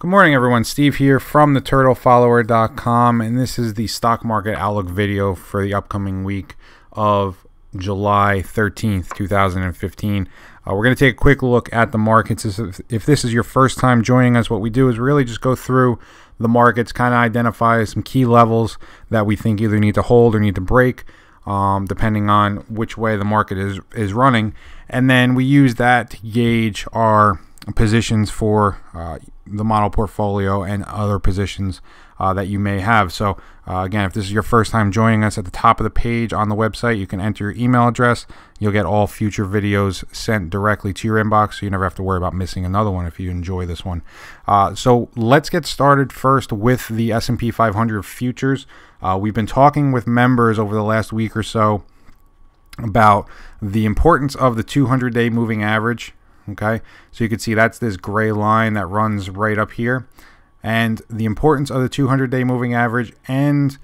Good morning, everyone. Steve here from theturtlefollower.com, and this is the stock market outlook video for the upcoming week of July 13th, 2015. We're going to take a quick look at the markets. If this is your first time joining us, what we do is really just go through the markets, kind of identify some key levels that we think either need to hold or need to break, depending on which way the market is running. And then we use that to gauge our positions for the model portfolio and other positions that you may have. So again, if this is your first time joining us, at the top of the page on the website you can enter your email address. You'll get all future videos sent directly to your inbox, so you never have to worry about missing another one if you enjoy this one. So let's get started first with the S&P 500 futures. We've been talking with members over the last week or so about the importance of the 200-day moving average. Okay, so you can see that's this gray line that runs right up here, and the importance of the 200-day moving average, and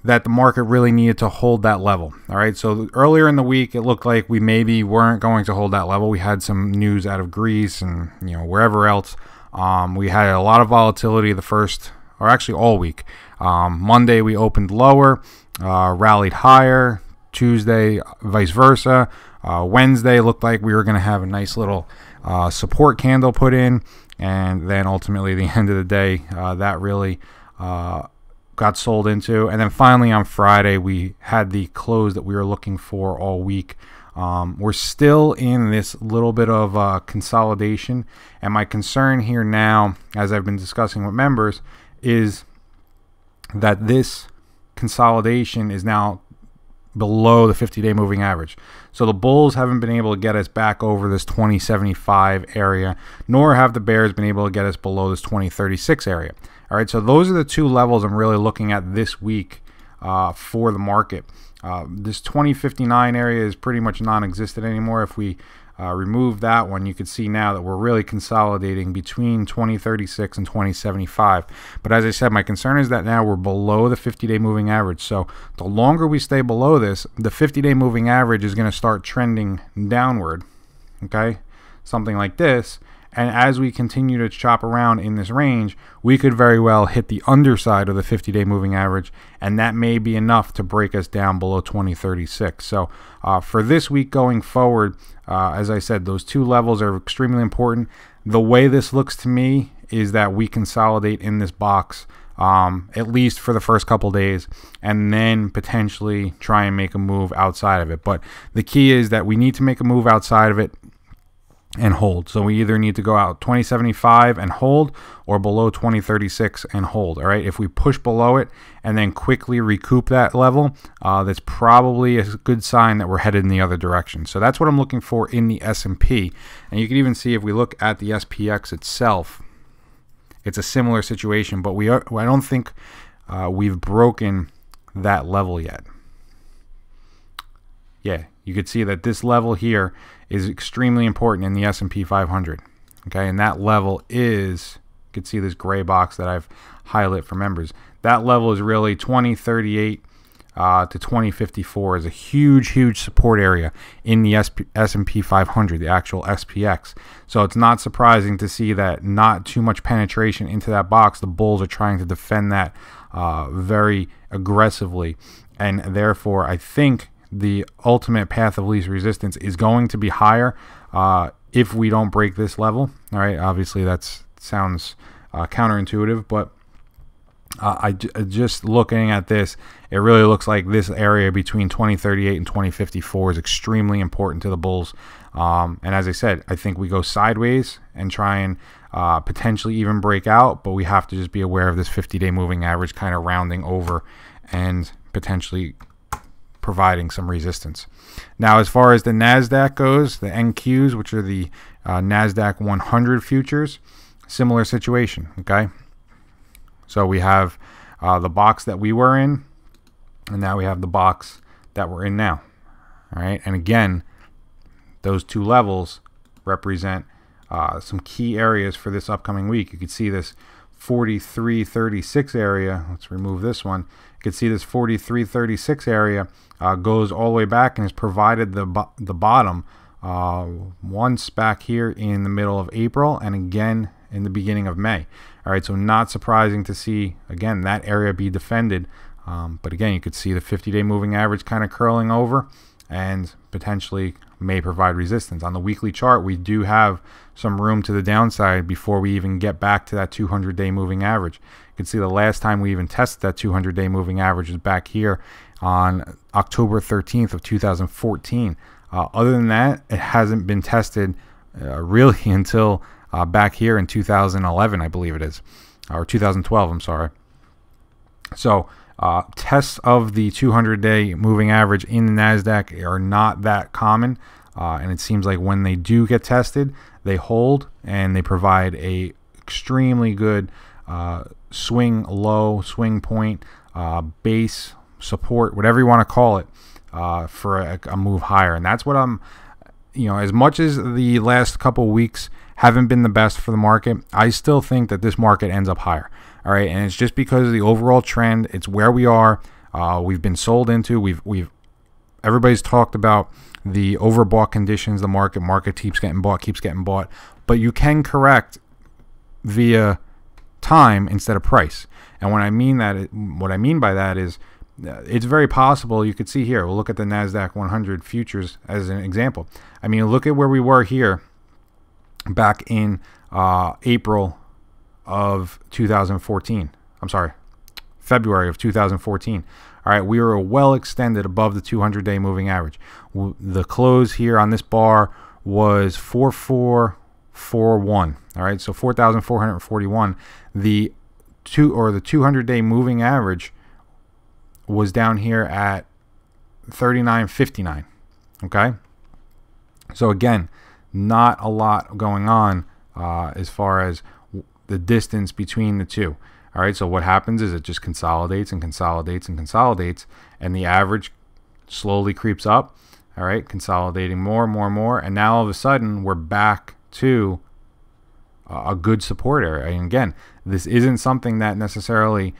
that the market really needed to hold that level. All right, so earlier in the week it looked like we maybe weren't going to hold that level. We had some news out of Greece and wherever else. We had a lot of volatility the first, or actually all week. Monday we opened lower, rallied higher. Tuesday vice versa. Wednesday looked like we were going to have a nice little support candle put in, and then ultimately the end of the day that really got sold into. And then finally on Friday we had the close that we were looking for all week. We're still in this little bit of consolidation, and my concern here now, as I've been discussing with members, is that this consolidation is now below the 50-day moving average. So the bulls haven't been able to get us back over this 2075 area, nor have the bears been able to get us below this 2036 area. All right, so those are the two levels I'm really looking at this week for the market. This 2059 area is pretty much non-existent anymore. If we remove that one, you can see now that we're really consolidating between 2036 and 2075. But as I said, my concern is that now we're below the 50-day moving average. So the longer we stay below this, the 50-day moving average is going to start trending downward. Okay, something like this. And as we continue to chop around in this range, we could very well hit the underside of the 50-day moving average, and that may be enough to break us down below 2036. So for this week going forward, as I said, those two levels are extremely important. The way this looks to me is that we consolidate in this box at least for the first couple days, and then potentially try and make a move outside of it. But the key is that we need to make a move outside of it and hold. So we either need to go out 2075 and hold, or below 2036 and hold. All right, if we push below it and then quickly recoup that level, that's probably a good sign that we're headed in the other direction. So that's what I'm looking for in the S&P. And you can even see, if we look at the SPX itself, it's a similar situation, but I don't think we've broken that level yet. Yeah, you could see that this level here is extremely important in the S&P 500. Okay, and that level is, you can see this gray box that I've highlighted for members. That level is really 2038 to 2054 is a huge support area in the S&P 500, the actual SPX. So it's not surprising to see that not too much penetration into that box. The bulls are trying to defend that very aggressively, and therefore I think the ultimate path of least resistance is going to be higher if we don't break this level. All right, obviously that sounds counterintuitive, but just looking at this, it really looks like this area between 2038 and 2054 is extremely important to the bulls. And as I said, I think we go sideways and try and potentially even break out, but we have to just be aware of this 50-day moving average kind of rounding over and potentially providing some resistance. Now, as far as the Nasdaq goes, the NQs, which are the Nasdaq 100 futures, similar situation. Okay, so we have the box that we were in, and now we have the box that we're in now. All right, and again, those two levels represent some key areas for this upcoming week. You can see this 43.36 area. Let's remove this one. You can see this 43.36 area goes all the way back and has provided the bottom once back here in the middle of April, and again in the beginning of May. All right, so not surprising to see, again, that area be defended. But again, you could see the 50-day moving average kind of curling over and potentially may provide resistance. On the weekly chart, we do have some room to the downside before we even get back to that 200-day moving average. You can see the last time we even tested that 200-day moving average was back here on October 13th of 2014. Other than that, it hasn't been tested really until back here in 2011, I believe it is, or 2012, I'm sorry. So tests of the 200-day moving average in the Nasdaq are not that common, and it seems like when they do get tested, they hold and they provide a extremely good swing low, swing point, base support, whatever you want to call it, for a move higher. And that's what I'm, as much as the last couple weeks haven't been the best for the market, I still think that this market ends up higher. All right, and it's just because of the overall trend. It's where we are. We've been sold into. Everybody's talked about the overbought conditions. The market keeps getting bought, but you can correct via time instead of price. And what I mean by that is, it's very possible. You could see here. We'll look at the Nasdaq 100 futures as an example. I mean, look at where we were here back in April of 2014. I'm sorry, February of 2014. All right, we were well extended above the 200-day moving average. The close here on this bar was 4441. All right, so 4,441. The 200-day moving average was down here at 39.59. Okay, so again, not a lot going on as far as the distance between the two. All right, so what happens is it just consolidates and consolidates and consolidates, and the average slowly creeps up. All right, consolidating more and more and more, and now all of a sudden we're back to a good support area. And again, this isn't something that necessarily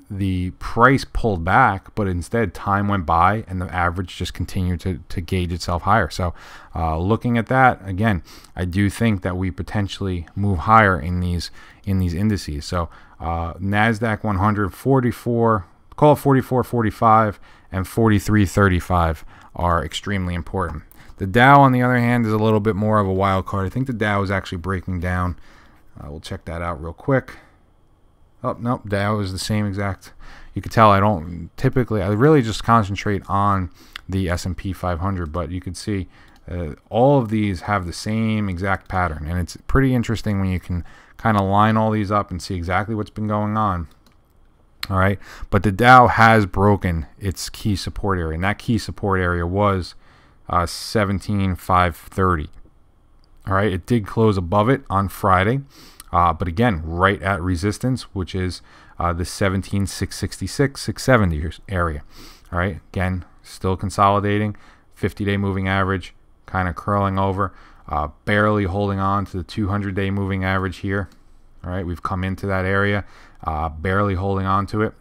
the price pulled back, but instead time went by and the average just continued to gauge itself higher. So looking at that, again, I do think that we potentially move higher in these indices. So Nasdaq 100, 44, call it 44.45 and 43.35 are extremely important. The Dow, on the other hand, is a little bit more of a wild card. I think the Dow is actually breaking down. We'll check that out real quick. Oh, nope, Dow is the same exact. You can tell I really just concentrate on the S&P 500, but you can see all of these have the same exact pattern, and it's pretty interesting when you can kind of line all these up and see exactly what's been going on. All right, but the Dow has broken its key support area, and that key support area was 17,530. All right, it did close above it on Friday. But again, right at resistance, which is the 17,666, 670 area. All right, again, still consolidating. 50-day moving average kind of curling over, barely holding on to the 200-day moving average here. All right, we've come into that area, barely holding on to it.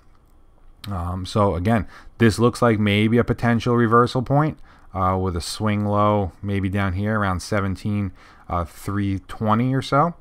So again, this looks like maybe a potential reversal point with a swing low maybe down here around 17,320 or so.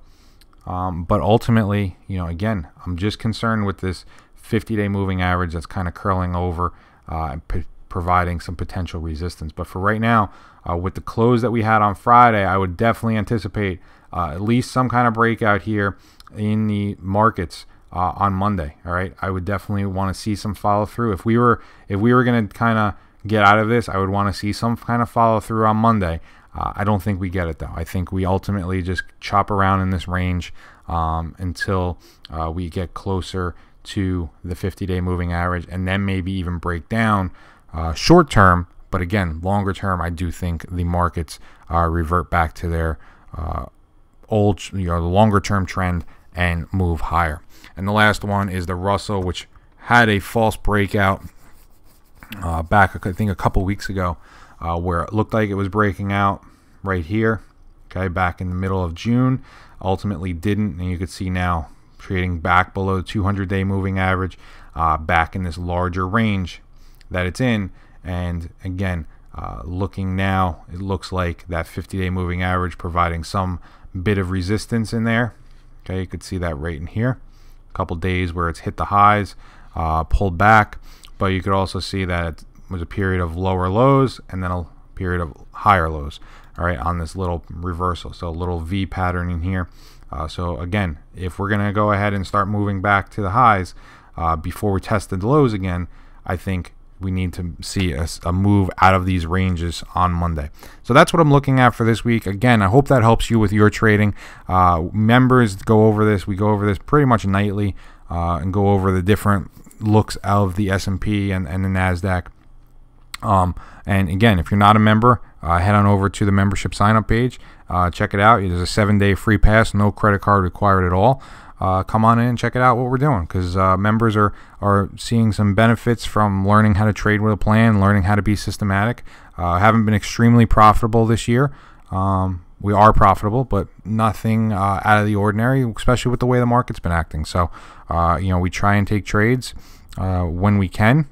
But ultimately, again, I'm just concerned with this 50-day moving average that's kind of curling over and providing some potential resistance. But for right now, with the close that we had on Friday, I would definitely anticipate at least some kind of breakout here in the markets on Monday. All right, I would definitely want to see some follow through. If we were going to kind of get out of this, I would want to see some kind of follow through on Monday. I don't think we get it, though. I think we ultimately just chop around in this range until we get closer to the 50-day moving average, and then maybe even break down short term. But again, longer term, I do think the markets revert back to their old, the longer term trend and move higher. And the last one is the Russell, which had a false breakout back, I think, a couple weeks ago. Where it looked like it was breaking out right here, okay, back in the middle of June. Ultimately didn't, and you can see now trading back below the 200-day moving average, back in this larger range that it's in. And again, looking now, it looks like that 50-day moving average providing some bit of resistance in there. Okay, you could see that right in here. A couple days where it's hit the highs, pulled back, but you could also see that it was a period of lower lows and then a period of higher lows. All right, on this little reversal, so a little V pattern in here. So again, if we're gonna go ahead and start moving back to the highs before we tested the lows again, I think we need to see a move out of these ranges on Monday. So that's what I'm looking at for this week. Again, I hope that helps you with your trading. Members go over this. We go over this pretty much nightly and go over the different looks of the S&P and the Nasdaq. And again, if you're not a member, head on over to the membership sign-up page. Check it out. There's a 7-day free pass, no credit card required at all. Come on in and check it out what we're doing, because members are seeing some benefits from learning how to trade with a plan, learning how to be systematic. Haven't been extremely profitable this year. We are profitable, but nothing out of the ordinary, especially with the way the market's been acting. So, we try and take trades when we can.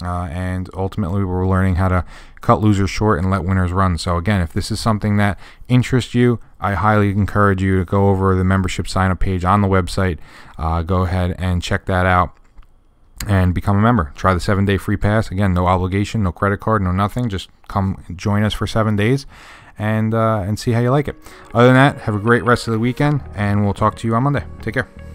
And ultimately we're learning how to cut losers short and let winners run. So again, if this is something that interests you, I highly encourage you to go over the membership sign up page on the website. Go ahead and check that out and become a member. Try the 7-day free pass. Again, no obligation, no credit card, no nothing. Just come join us for 7 days and see how you like it. Other than that, have a great rest of the weekend, and we'll talk to you on Monday. Take care.